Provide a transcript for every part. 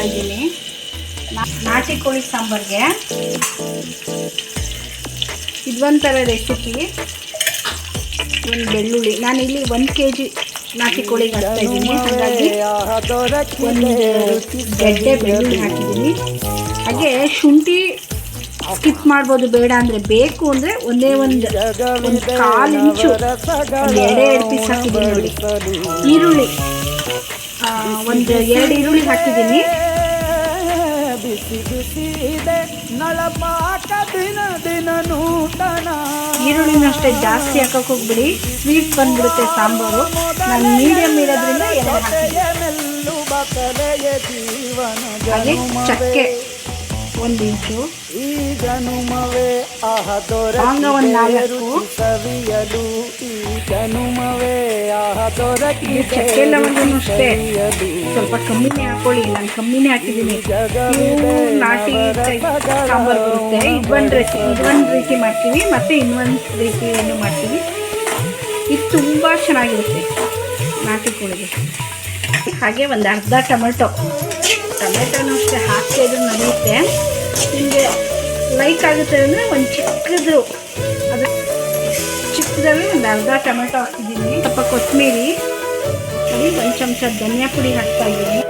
ಇದ್ದೀನಿ ನಾಟಿ ಕೋಳಿ ಸಾಂಬಾರಿಗೆ. ಇದೊಂಥರ ರೆಸಿಪಿ. ಒಂದು ಬೆಳ್ಳುಳ್ಳಿ, ನಾನಿಲ್ಲಿ 1 kg ನಾಟಿ ಕೋಳಿಗೆ ಹಾಕ್ತಾಯಿದ್ದೀನಿ. ಹಾಗಾಗಿ ಒಂದು ಗೆಡ್ಡೆ ಬೆಳ್ಳುಳ್ಳಿ ಹಾಕಿದ್ದೀನಿ. ಹಾಗೆ ಶುಂಠಿ ಸ್ಕಿಪ್ ಮಾಡ್ಬೋದು, ಬೇಡ ಅಂದರೆ. ಬೇಕು ಅಂದರೆ ಒಂದು 1/4 ಇಂಚು, 2 ಪೀಸ್ ಹಾಕಿದ್ದೀನಿ ನೋಡಿ. ಈರುಳ್ಳಿ ಒಂದು 2 ಈರುಳ್ಳಿ ಹಾಕಿದ್ದೀನಿ. ಈರುಳ್ಳಿನ ಅಷ್ಟೇ ಜಾಸ್ತಿ ಹಾಕಕ್ಕೆ ಹೋಗ್ಬಿಡಿ, ಸ್ವೀಟ್ ಬಂದ್ಬಿಡುತ್ತೆ ಸಾಂಬಾರು. ನಾನು ಮೀಡಿಯಮ್ ಇರೋದ್ರಿಂದ ಹಾಗೆ ಚಕ್ಕೆ 1 ಇಂಚು, ಲವಂಗ 4. ಚಕ್ಕೆ ಲವಂಗನೂ ಅಷ್ಟೇ ಸ್ವಲ್ಪ ಕಮ್ಮಿನೇ ಹಾಕೊಳ್ಳಿ. ನಾನು ಕಮ್ಮಿನೇ ಹಾಕಿದ್ದೀನಿ. ನಾಟಿ ಸಾಂಬಾರು ಬರುತ್ತೆ. ಇದೊಂದು ರೀತಿ ಮಾಡ್ತೀವಿ, ಮತ್ತು ಇನ್ನೊಂದು ರೀತಿಯನ್ನು ಮಾಡ್ತೀವಿ. ಇದು ತುಂಬ ಚೆನ್ನಾಗಿರುತ್ತೆ ನಾಟಿ ಕೋಳಿಗೆ. ಹಾಗೆ ಒಂದು ಅರ್ಧ ಟೊಮೆಟೊನೂ ಅಷ್ಟೇ ಹಾಕಿದ್ರೆ ನಡೆಯುತ್ತೆ. ನಿಮಗೆ ಲೈಕ್ ಆಗುತ್ತೆ ಅಂದರೆ ಒಂದು ಚಿಕ್ಕದಲ್ಲಿ ಒಂದು ಅರ್ಧ ಟೊಮೆಟೊ ಹಾಕಿದ್ದೀನಿ. ಸ್ವಲ್ಪ ಕೊತ್ತಂಬರಿ ಪುಡಿ, 1 ಚಮಚ ಧನಿಯಾ ಪುಡಿ ಹಾಕ್ತಾಯಿದ್ದೀನಿ,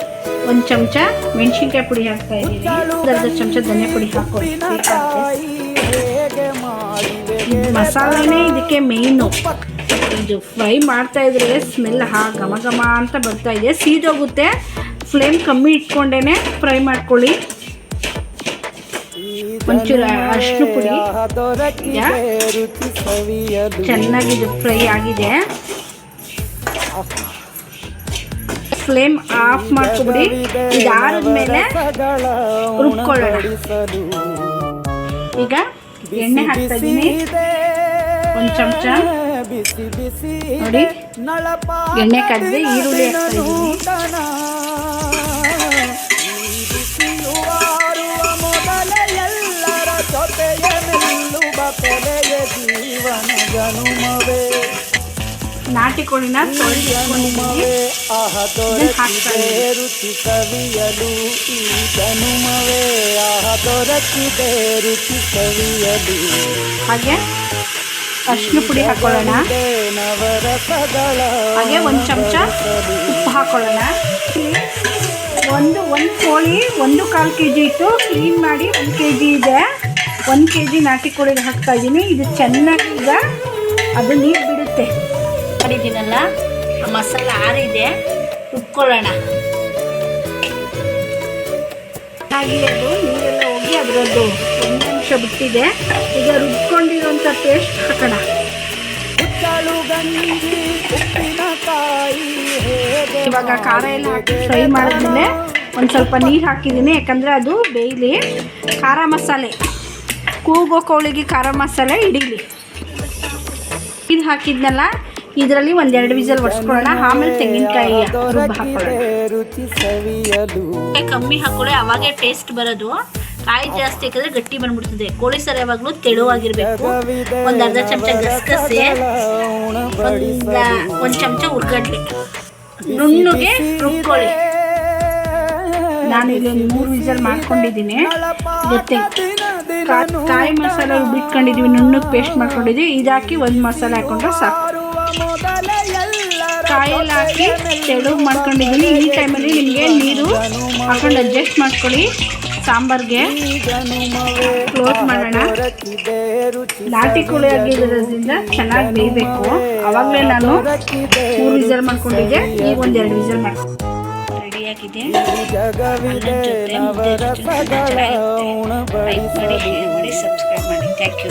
1 ಚಮಚ ಮೆಣಸಿನ್ಕಾಯಿ ಪುಡಿ ಹಾಕ್ತಾಯಿದ್ದೀನಿ, ಅರ್ಧ ಚಮಚ ಧನಿಯಾ ಪುಡಿ ಹಾಕ್ಕೊಳ್ಳಿ. ಮಸಾಲೆನೇ ಇದಕ್ಕೆ ಮೇಯ್ನು. ಇದು ಫ್ರೈ ಮಾಡ್ತಾಯಿದ್ರೆ ಸ್ಮೆಲ್ ಘಮ ಘಮ ಅಂತ ಬರ್ತಾಯಿದೆ, ಸೀದೋಗುತ್ತೆ. ಫ್ಲೇಮ್ ಕಮ್ಮಿ ಇಟ್ಕೊಂಡೇ ಫ್ರೈ ಮಾಡ್ಕೊಳ್ಳಿ. ಒಂಚೂರು ಅರಿಶಿನ ಪುಡಿ. ಚೆನ್ನಾಗಿ ಇದು ಫ್ರೈ ಆಗಿದೆ. ಫ್ಲೇಮ್ ಆಫ್ ಮಾಡ್ಕೊಬಿಡಿ. ಇದು ಆರಿದ್ಮೇಲೆ ರುಬ್ಕೊಳ್ಳೋಣ. ಈಗ ಎಣ್ಣೆ ಹಾಕ್ತಾ ಇದ್ದೀನಿ, 1 ಚಮಚ ನೋಡಿ. ಎಣ್ಣೆ ಕದ್ದೆ ಈರುಳ್ಳಿ ಹಾಕ್ತಾ ಇದ್ದೀನಿ. ನಾಟಿ ಕೋಳಿನ ತೊಳೆದಿಟ್ಕೊಂಡಿದ್ದೀನಿ, ಹಾಗೆ ಅರಿಶಿನ ಪುಡಿ ಹಾಕೊಳ್ಳೋಣ. ಹಾಗೆ 1 ಚಮಚ ಉಪ್ಪು ಹಾಕೊಳ್ಳೋಣ. ಒಂದು ಕೋಳಿ 1/4 kg ಇತ್ತು, ಕ್ಲೀನ್ ಮಾಡಿ 1 kg ಇದೆ. 1 kg ನಾಟಿ ಕೋಳಿಗೆ ಹಾಕ್ತಾ ಇದ್ದೀನಿ. ಇದು ಚೆನ್ನಾಗಿ ಈಗ ಅದು ನೀರು ಬಿಡುತ್ತೆ. ಮಾಡಿದ್ದೀನಲ್ಲ, ಮಸಾಲ ಆರಿದೆ, ರುಬ್ಕೊಳ್ಳೋಣ. ಹಾಗೆ ಅದು ನೀರೆಲ್ಲ ಹೋಗಿ ಅದರದ್ದು 1 ನಿಮಿಷ ಬಿಟ್ಟಿದೆ. ಈಗ ರುಬ್ಕೊಂಡಿರುವಂಥ ಪೇಸ್ಟ್ ಹಾಕೋಣ. ಇವಾಗ ಖಾರ ಎಲ್ಲ ಹಾಕಿ ಫ್ರೈ ಮಾಡಿದ್ಮೇಲೆ ಒಂದು ಸ್ವಲ್ಪ ನೀರು ಹಾಕಿದ್ದೀನಿ, ಯಾಕಂದರೆ ಅದು ಬೇಯಲಿ. ಖಾರ ಮಸಾಲೆ, ಕೂಗೋ ಕೋಳಿಗೆ ಖಾರ ಮಸಾಲೆ ಹಿಡೀಲಿ. ಇದು ಹಾಕಿದ್ನಲ್ಲ, ಇದರಲ್ಲಿ 1-2 ವಿಸಲ್ ಒಡ್ಸ್ಕೊಳ್ಳೋಣ. ಆಮೇಲೆ ತೆಂಗಿನಕಾಯಿ ರುಬ್ಬ ಹಾಕೊಳ್ಳೋಣ. ಕಮ್ಮಿ ಹಾಕೊಳ್ಳಿ, ಅವಾಗೇ ಟೇಸ್ಟ್ ಬರೋದು. ಕಾಯಿ ಜಾಸ್ತಿ ಹಾಕಿದ್ರೆ ಗಟ್ಟಿ ಬಂದ್ಬಿಡ್ತದೆ. ಕೋಳಿ ಸಾರು ಯಾವಾಗಲೂ ತೆಳುವಾಗಿರಬೇಕು. ಒಂದು ಅರ್ಧ ಚಮಚ ಗಸಗಸೆ, 1 ಚಮಚ ಉರ್ಗಡ್ಲೆ ನುಣ್ಣಗೆ ರುಬ್ಕೊಳ್ಳಿ. ನಾನು ಇಲ್ಲಿ 3 ವಿಸಲ್ ಮಾಡ್ಕೊಂಡಿದ್ದೀನಿ. ಜೊತೆ ಕಾಯಿ ಮಸಾಲ ರುಬ್ಬಿಟ್ಕೊಂಡಿದ್ದೀವಿ, ನುಣ್ಣಗೆ ಪೇಸ್ಟ್ ಮಾಡ್ಕೊಂಡಿದ್ದೀವಿ. ಇದಾಕಿ 1 ಮಸಾಲೆ ಹಾಕೊಂಡ್ರೆ ಸಾಕು. ಕಾಯಲ್ಲಿ ಹಾಕಿ ತೆಳುಗೆ ಮಾಡ್ಕೊಂಡಿದ್ದೀನಿ. ಈ ಟೈಮಲ್ಲಿ ನಿಮಗೆ ನೀರು ಹಾಕೊಂಡು ಅಡ್ಜಸ್ಟ್ ಮಾಡ್ಕೊಳ್ಳಿ. ಸಾಂಬಾರ್ಗೆ ಕ್ಲೋಸ್ ಮಾಡೋಣ. ನಾಟಿ ಕೋಳಿ ಆಗಿರೋದ್ರಿಂದ ಚೆನ್ನಾಗಿ ಬೇಯಬೇಕು. ಆವಾಗಲೇ ನಾನು 3 ವಿಸಲ್ ಮಾಡ್ಕೊಂಡಿದ್ದೆ, ಈಗ 1-2 ವಿಸಲ್ ಮಾಡ್ಕೊಂಡು ರೆಡಿಯಾಗಿದೆ. ಲೈಕ್ ಮಾಡಿ, ಶೇರ್ ಮಾಡಿ, ಸಬ್ಸ್ಕ್ರೈಬ್ ಮಾಡಿ. Thank you.